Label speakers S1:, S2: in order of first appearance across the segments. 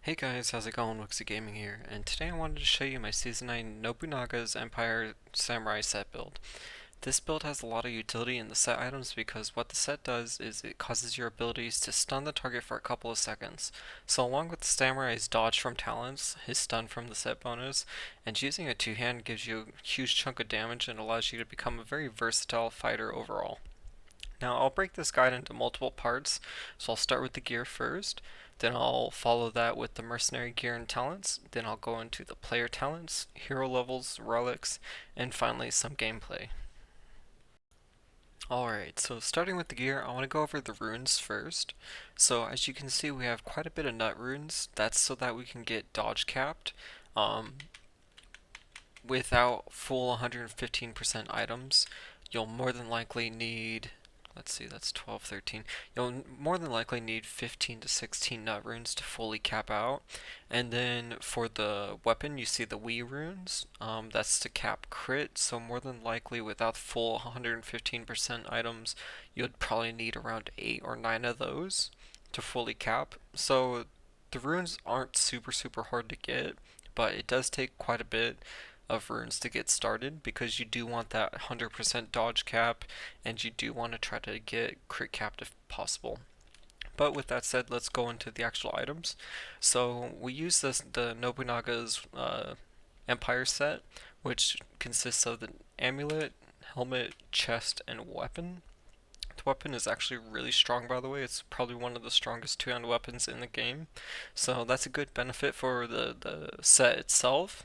S1: Hey guys, how's it going? Wixie Gaming here, and today I wanted to show you my Season 9 Nobunaga's Empire Samurai set build. This build has a lot of utility in the set items because what the set does is it causes your abilities to stun the target for a couple of seconds. So along with the Samurai's dodge from talents, his stun from the set bonus, and using a two-hand gives you a huge chunk of damage and allows you to become a very versatile fighter overall. Now I'll break this guide into multiple parts, so I'll start with the gear first, then I'll follow that with the Mercenary Gear and talents, then I'll go into the player talents, hero levels, relics, and finally some gameplay. Alright, so starting with the gear, I want to go over the runes first. So as you can see, we have quite a bit of nut runes. That's so that we can get dodge capped um, without full 115% items. You'll more than likely need, let's see, that's 12, 13. You'll more than likely need 15 to 16 nut runes to fully cap out. And then for the weapon, you see the Wii runes. That's to cap crit, so more than likely without full 115% items, you'd probably need around 8 or 9 of those to fully cap. So the runes aren't super hard to get, but it does take quite a bit of runes to get started because you do want that 100% dodge cap and you do want to try to get crit capped if possible. But with that said, let's go into the actual items. So we use the Nobunaga's Empire set, which consists of the amulet, helmet, chest, and weapon. The weapon is actually really strong, by the way. It's probably one of the strongest two-hand weapons in the game. So that's a good benefit for the set itself.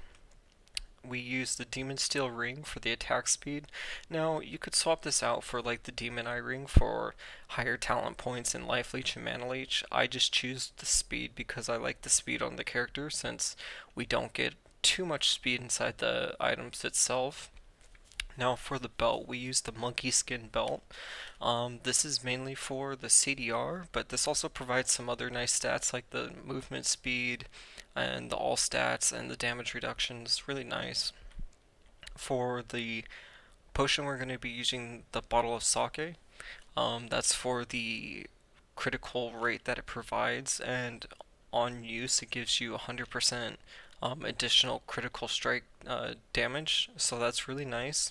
S1: We use the Demon Steel Ring for the attack speed. Now, you could swap this out for like the Demon Eye Ring for higher talent points in Life Leech and Mana Leech. I just choose the speed because I like the speed on the character since we don't get too much speed inside the items itself. Now for the belt, we use the monkey skin belt. This is mainly for the CDR, but this also provides some other nice stats like the movement speed and the all stats and the damage reduction. It's really nice. For the potion, we're going to be using the bottle of sake. That's for the critical rate that it provides, and on use, it gives you 100% additional critical strike damage, so that's really nice.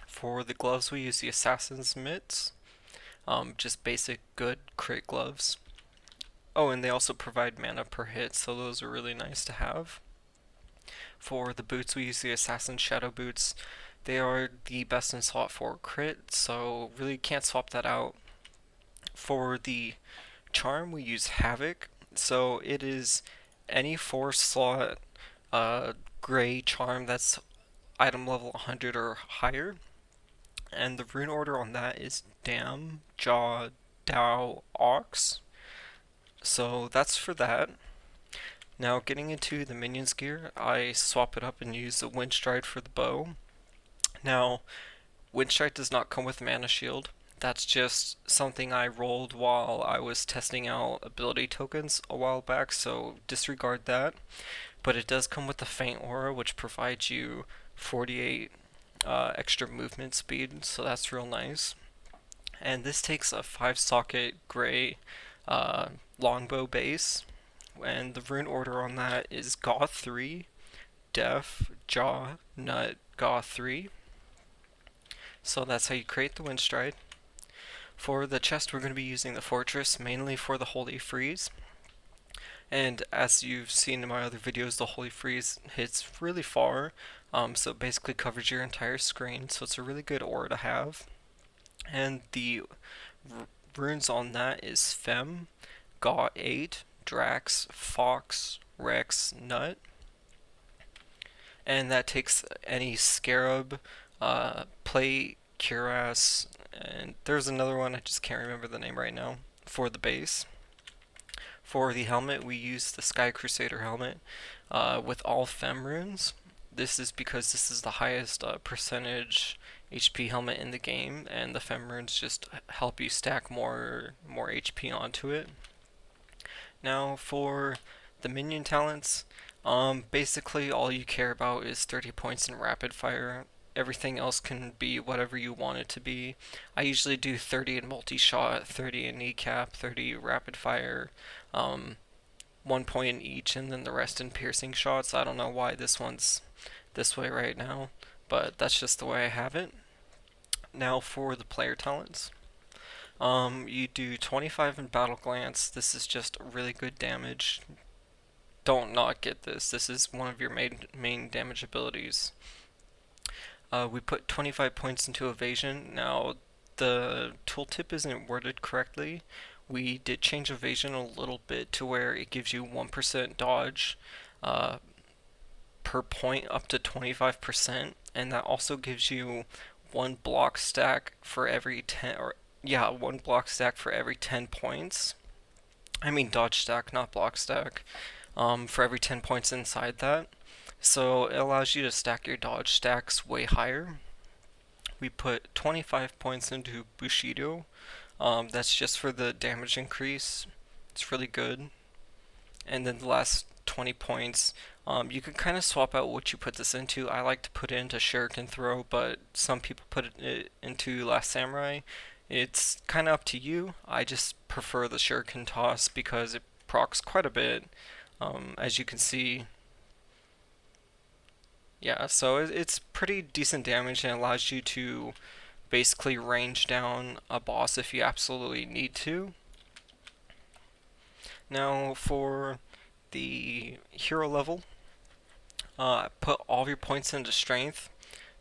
S1: For the gloves, we use the Assassin's Mitts, just basic good crit gloves. Oh, and they also provide mana per hit, so those are really nice to have. For the boots, we use the Assassin Shadow Boots. They are the best in slot for crit, so really can't swap that out. For the charm, we use Havoc, so it is any 4 slot gray charm that's item level 100 or higher. And the rune order on that is Dam, Jaw, Dao, Ox. So that's for that. Now getting into the minions gear, I swap it up and use the Wind Stride for the bow. Now, Wind Stride does not come with Mana Shield. That's just something I rolled while I was testing out ability tokens a while back, so disregard that. But it does come with the Faint Aura, which provides you 48 extra movement speed, so that's real nice. And this takes a 5-socket gray longbow base, and the rune order on that is Gaw 3, Def, Jaw, Nut, Gaw 3. So that's how you create the Wind Stride. For the chest, we're going to be using the Fortress, mainly for the Holy Freeze. And as you've seen in my other videos, the Holy Freeze hits really far, so it basically covers your entire screen, so it's a really good aura to have. And the runes on that is Fem, Gaw 8, Drax, Fox, Rex, Nut. And that takes any Scarab, Plate, Cuirass, and there's another one, I just can't remember the name right now, for the base. For the helmet, we use the Sky Crusader helmet with all Fem runes. This is because this is the highest percentage HP helmet in the game, and the Fem runes just help you stack more HP onto it. Now for the minion talents, basically all you care about is 30 points in rapid fire. Everything else can be whatever you want it to be. I usually do 30 in multi-shot, 30 in kneecap, 30 rapid fire, 1 point in each and then the rest in piercing shots. I don't know why this one's this way right now, but that's just the way I have it. Now for the player talents. You do 25 in Battle Glance. This is just really good damage. Don't not get this. This is one of your main damage abilities. We put 25 points into Evasion. Now, the tooltip isn't worded correctly. We did change Evasion a little bit to where it gives you 1% dodge per point up to 25%, and that also gives you one block stack for every 10, or yeah, one block stack for every 10 points. I mean dodge stack, not block stack. For every 10 points inside that. So it allows you to stack your dodge stacks way higher. We put 25 points into Bushido. That's just for the damage increase. It's really good. And then the last 20 points, you can kind of swap out what you put this into. I like to put it into Shuriken Throw, but some people put it into Last Samurai. It's kind of up to you. I just prefer the Shuriken Toss because it procs quite a bit. As you can see, yeah, so it's pretty decent damage and allows you to basically range down a boss if you absolutely need to. Now for the hero level, put all of your points into strength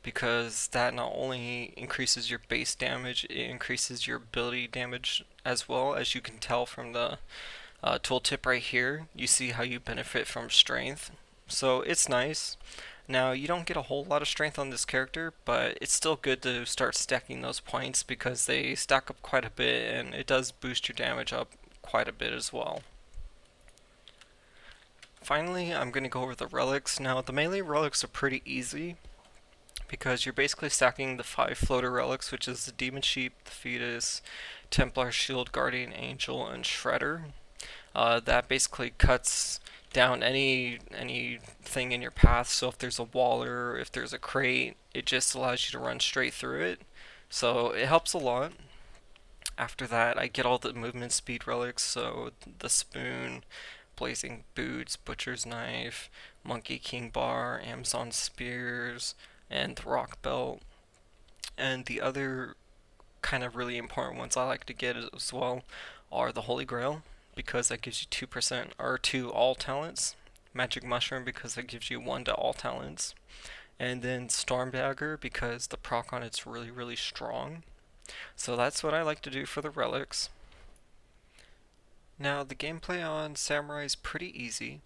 S1: because that not only increases your base damage, it increases your ability damage as well. As you can tell from the tooltip right here, you see how you benefit from strength. So it's nice. Now, you don't get a whole lot of strength on this character, but it's still good to start stacking those points because they stack up quite a bit and it does boost your damage up quite a bit as well. Finally, I'm going to go over the relics. Now, the melee relics are pretty easy because you're basically stacking the 5 floater relics, which is the Demon Sheep, the Fetus, Templar Shield, Guardian Angel, and Shredder. That basically cuts down anything in your path. So if there's a waller, if there's a crate, it just allows you to run straight through it. So it helps a lot. After that, I get all the movement speed relics, so the Spoon, Blazing Boots, Butcher's Knife, Monkey King Bar, Amazon Spears, and the Rock Belt. And the other kind of really important ones I like to get as well are the Holy Grail, because that gives you 2% or 2 all talents. Magic Mushroom because that gives you 1 to all talents. And then Storm Dagger because the proc on it's really strong. So that's what I like to do for the relics. Now the gameplay on Samurai is pretty easy.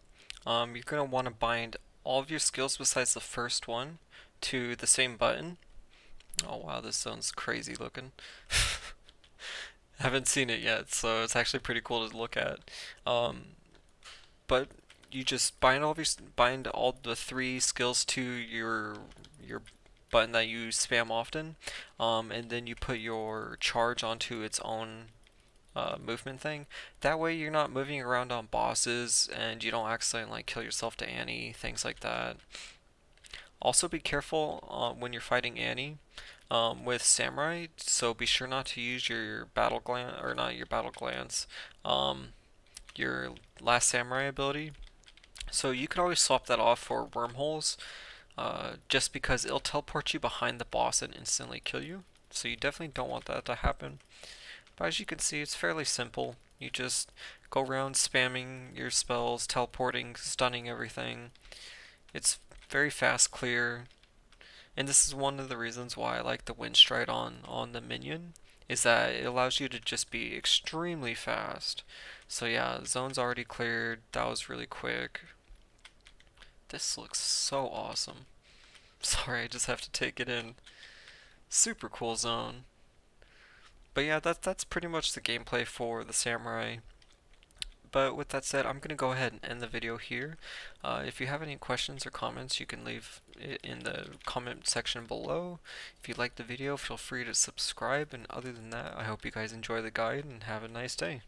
S1: You're going to want to bind all of your skills besides the first one to the same button. Oh wow, this zone's crazy looking. Haven't seen it yet, so it's actually pretty cool to look at. But you just bind all the 3 skills to your button that you spam often, and then you put your charge onto its own movement thing. That way you're not moving around on bosses and you don't accidentally like kill yourself to Annie, things like that. Also be careful when you're fighting Annie with Samurai, so be sure not to use your battle glance, or not your battle glance, your Last Samurai ability. So you could always swap that off for wormholes, just because it'll teleport you behind the boss and instantly kill you. So you definitely don't want that to happen. But as you can see, it's fairly simple. You just go around spamming your spells, teleporting, stunning everything. It's very fast, clear. And this is one of the reasons why I like the Wind Stride on the minion, is that it allows you to just be extremely fast. So yeah, zone's already cleared. That was really quick. This looks so awesome. Sorry, I just have to take it in. Super cool zone. But yeah, that's pretty much the gameplay for the Samurai. But with that said, I'm going to go ahead and end the video here. If you have any questions or comments, you can leave it in the comment section below. If you liked the video, feel free to subscribe. And other than that, I hope you guys enjoy the guide and have a nice day.